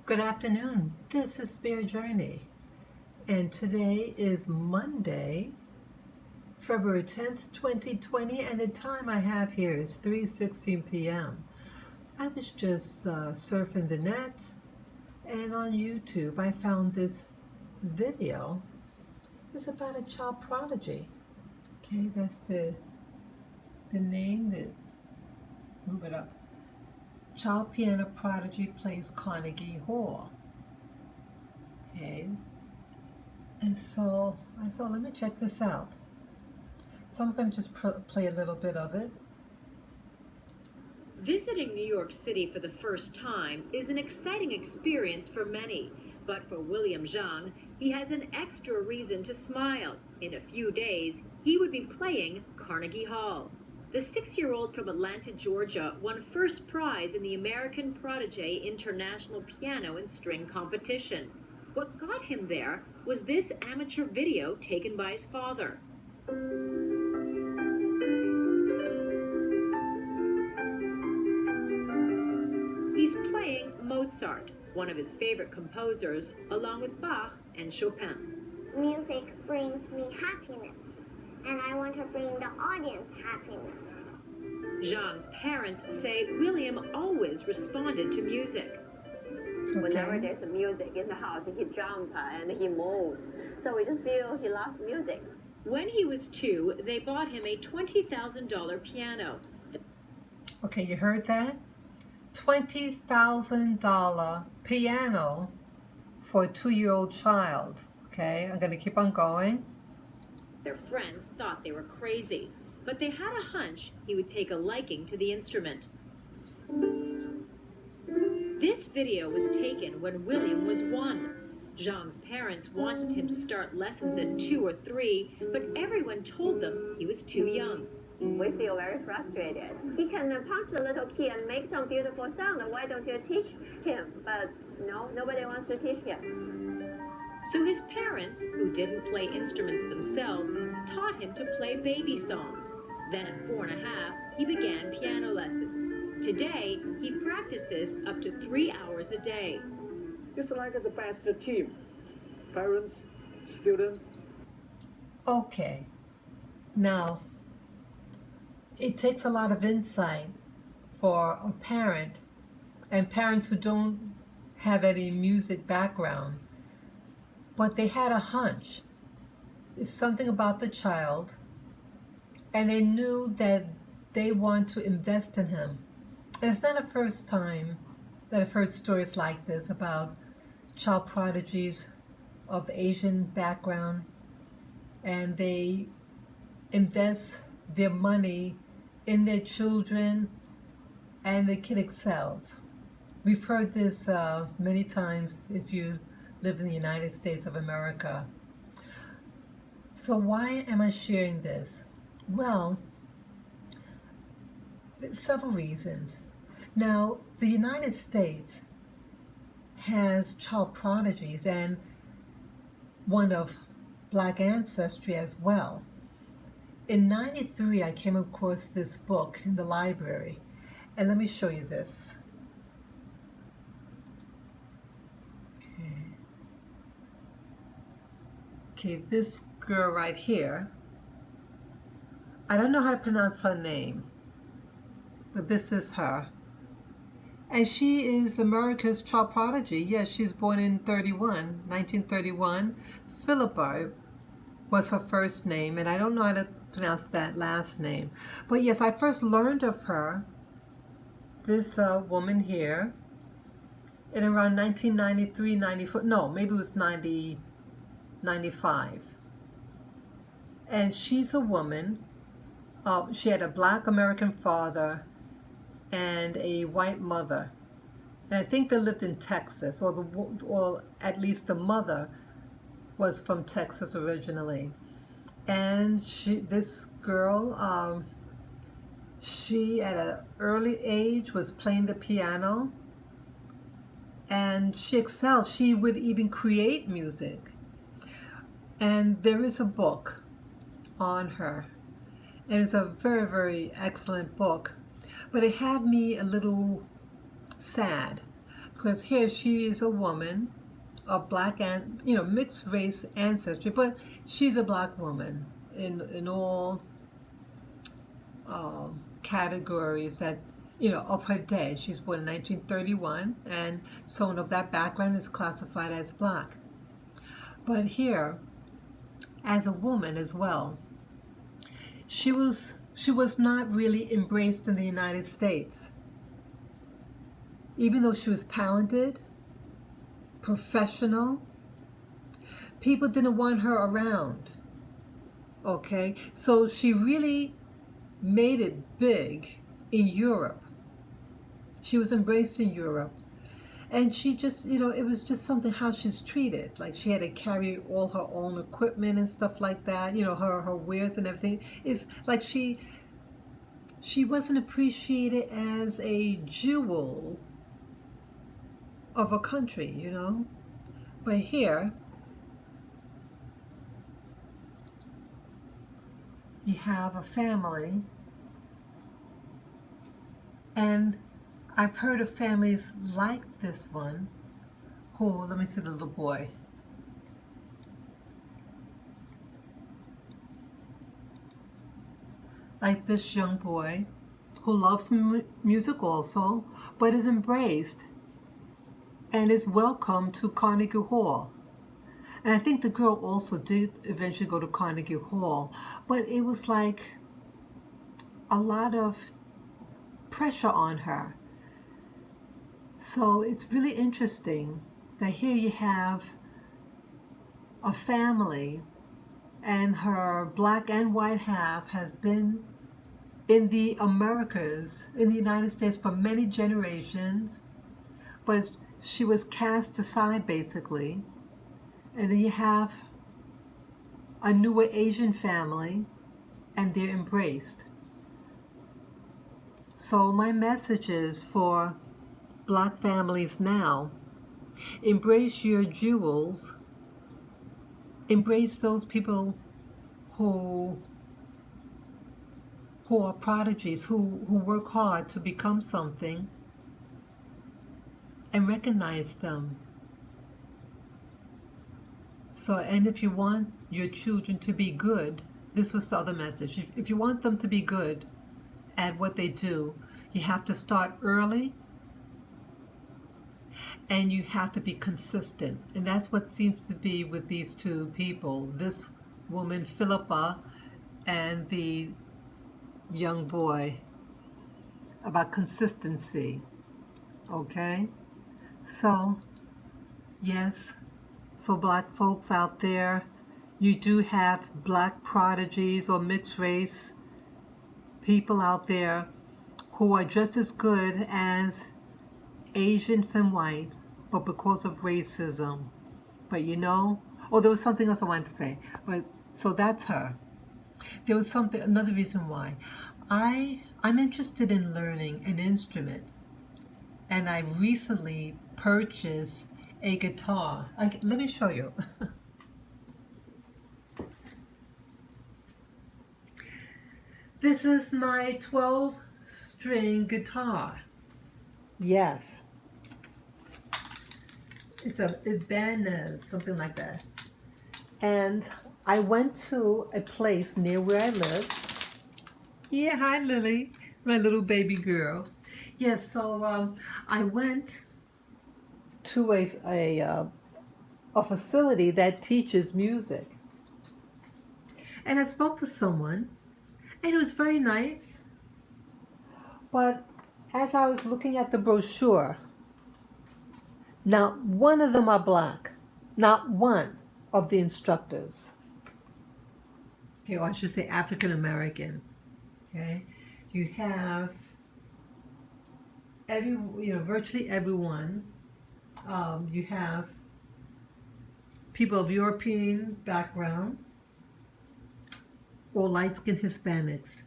Good afternoon. This is Spare Journey, and today is Monday, February 10th, 2020, and the time I have here is 3:16 p.m. I was just surfing the net, and on YouTube I found this video. It's about a child prodigy. Okay, that's the name. Move it up. Child piano prodigy plays Carnegie Hall. Okay, and so I thought, let me check this out. So I'm going to just play a little bit of it. Visiting New York City for the first time is an exciting experience for many. But for William Zhang, he has an extra reason to smile. In a few days, he would be playing Carnegie Hall. The 6-year-old from Atlanta, Georgia, won first prize in the American Prodigy International Piano and String Competition. What got him there was this amateur video taken by his father. He's playing Mozart, one of his favorite composers, along with Bach and Chopin. Music brings me happiness, and I want to bring the audience happiness. Zhang's parents say William always responded to music. Okay. Whenever there's music in the house, he jumps and he moves. So we just feel he loves music. When he was 2, they bought him a $20,000 piano. Okay, you heard that? $20,000 piano for a 2-year-old child. Okay, I'm going to keep on going. Their friends thought they were crazy, but they had a hunch he would take a liking to the instrument. This video was taken when William was 1. Zhang's parents wanted him to start lessons at 2 or 3, but everyone told them he was too young. We feel very frustrated. He can punch the little key and make some beautiful sound. Why don't you teach him? But no, nobody wants to teach him. So his parents, who didn't play instruments themselves, taught him to play baby songs. Then at 4 and a half, he began piano lessons. Today, he practices up to 3 hours a day. It's like the best team. Parents, students. Okay, now it takes a lot of insight for a parent, and parents who don't have any music background, but they had a hunch. It's something about the child, and they knew that they want to invest in him. And it's not the first time that I've heard stories like this about child prodigies of Asian background, and they invest their money in their children, and the kid excels. We've heard this many times if you live in the United States of America. So why am I sharing this? Well, there's several reasons. Now, the United States has child prodigies and one of Black ancestry as well. In '93, I came across this book in the library, and let me show you this. Okay, this girl right here, I don't know how to pronounce her name, but this is her. And she is America's child prodigy. Yes, she's born in 1931. Philippa was her first name, and I don't know how to pronounce that last name. But yes, I first learned of her, this woman here, in around 1993, 94, no, maybe it was 95. And she's a woman. She had a Black American father and a white mother. And I think they lived in Texas, or at least the mother was from Texas originally. And this girl, she at an early age was playing the piano, and she excelled. She would even create music. And there is a book on her, and it's a very, very excellent book, but it had me a little sad because here she is a woman of black and mixed race ancestry, but she's a black woman in all categories that of her day. She's born in 1931, and someone of that background is classified as black. But here, as a woman as well, she was not really embraced in the United States. Even though she was talented, professional, people didn't want her around. Okay, so she really made it big in Europe. She was embraced in Europe, and she just, it was just something how she's treated. Like she had to carry all her own equipment and stuff like that. Her wares and everything. It's like she wasn't appreciated as a jewel of a country, But here, you have a family, and I've heard of families like this one who, let me see the little boy. Like this young boy who loves music also, but is embraced and is welcome to Carnegie Hall. And I think the girl also did eventually go to Carnegie Hall, but it was like a lot of pressure on her. So it's really interesting that here you have a family, and her black and white half has been in the Americas, in the United States for many generations, but she was cast aside basically. And then you have a newer Asian family, and they're embraced. So my message is for black families now: embrace your jewels, embrace those people who are prodigies, who work hard to become something, and recognize them. So, and if you want your children to be good, this was the other message. If you want them to be good at what they do, you have to start early, and you have to be consistent. And that's what seems to be with these two people, this woman, Philippa, and the young boy, about consistency. Okay? So, yes. So black folks out there, you do have black prodigies or mixed race people out there who are just as good as Asians and whites, but because of racism. But there was something else I wanted to say. But so that's her. There was another reason why. I'm interested in learning an instrument, and I recently purchased a guitar. Let me show you. This is my 12-string guitar. Yes. It's a Ibanez, something like that. And I went to a place near where I live. Yeah, hi Lily, my little baby girl. Yes, so I went to a facility that teaches music. And I spoke to someone, and it was very nice. But as I was looking at the brochure, not one of them are black. Not one of the instructors. Okay, or I should say African American. Okay, you have virtually everyone. You have people of European background or light-skinned Hispanics.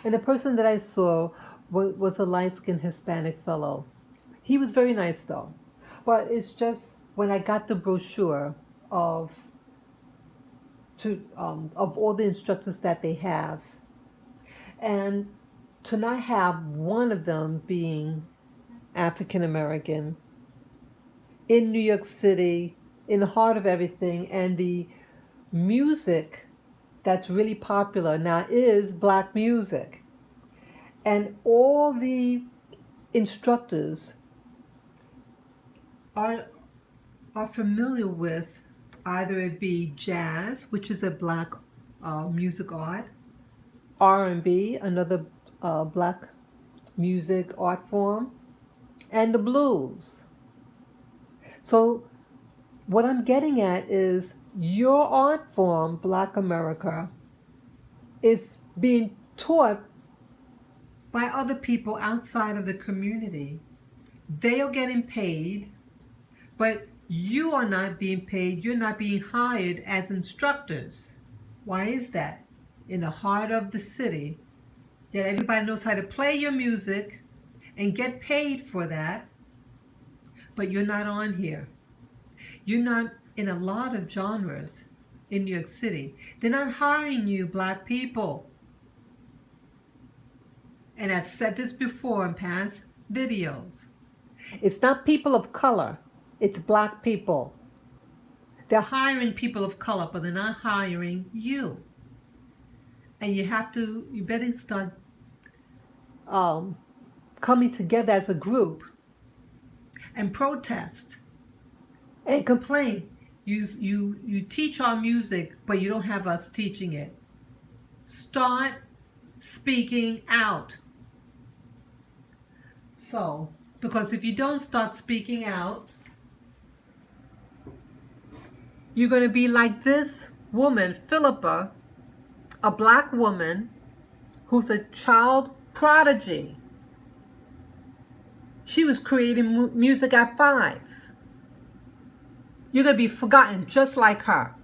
And the person that I saw was a light-skinned Hispanic fellow. He was very nice though. But it's just when I got the brochure of all the instructors that they have, and to not have one of them being African American in New York City, in the heart of everything, and the music that's really popular now is black music. And all the instructors are familiar with either it be jazz, which is a black music art, R&B, another black music art form, and the blues. So what I'm getting at is your art form, Black America, is being taught by other people outside of the community. They are getting paid, but you are not being paid. You're not being hired as instructors. Why is that? In the heart of the city, that everybody knows how to play your music and get paid for that, but you're not on here. You're not in a lot of genres in New York City. They're not hiring you, black people. And I've said this before in past videos. It's not people of color, it's black people. They're hiring people of color, but they're not hiring you. And you better start coming together as a group and protest and complain. You teach our music, but you don't have us teaching it. Start speaking out. So, because if you don't start speaking out, you're going to be like this woman, Philippa, a black woman who's a child prodigy. She was creating music at 5. You're going to be forgotten just like her.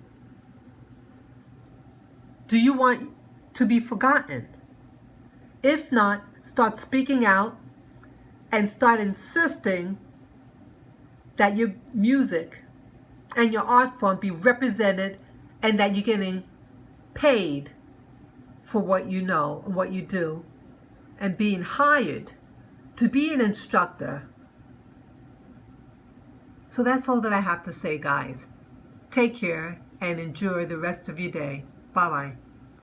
Do you want to be forgotten? If not, start speaking out and start insisting that your music and your art form be represented and that you're getting paid for what you know and what you do and being hired to be an instructor. So that's all that I have to say, guys. Take care and enjoy the rest of your day. Bye-bye.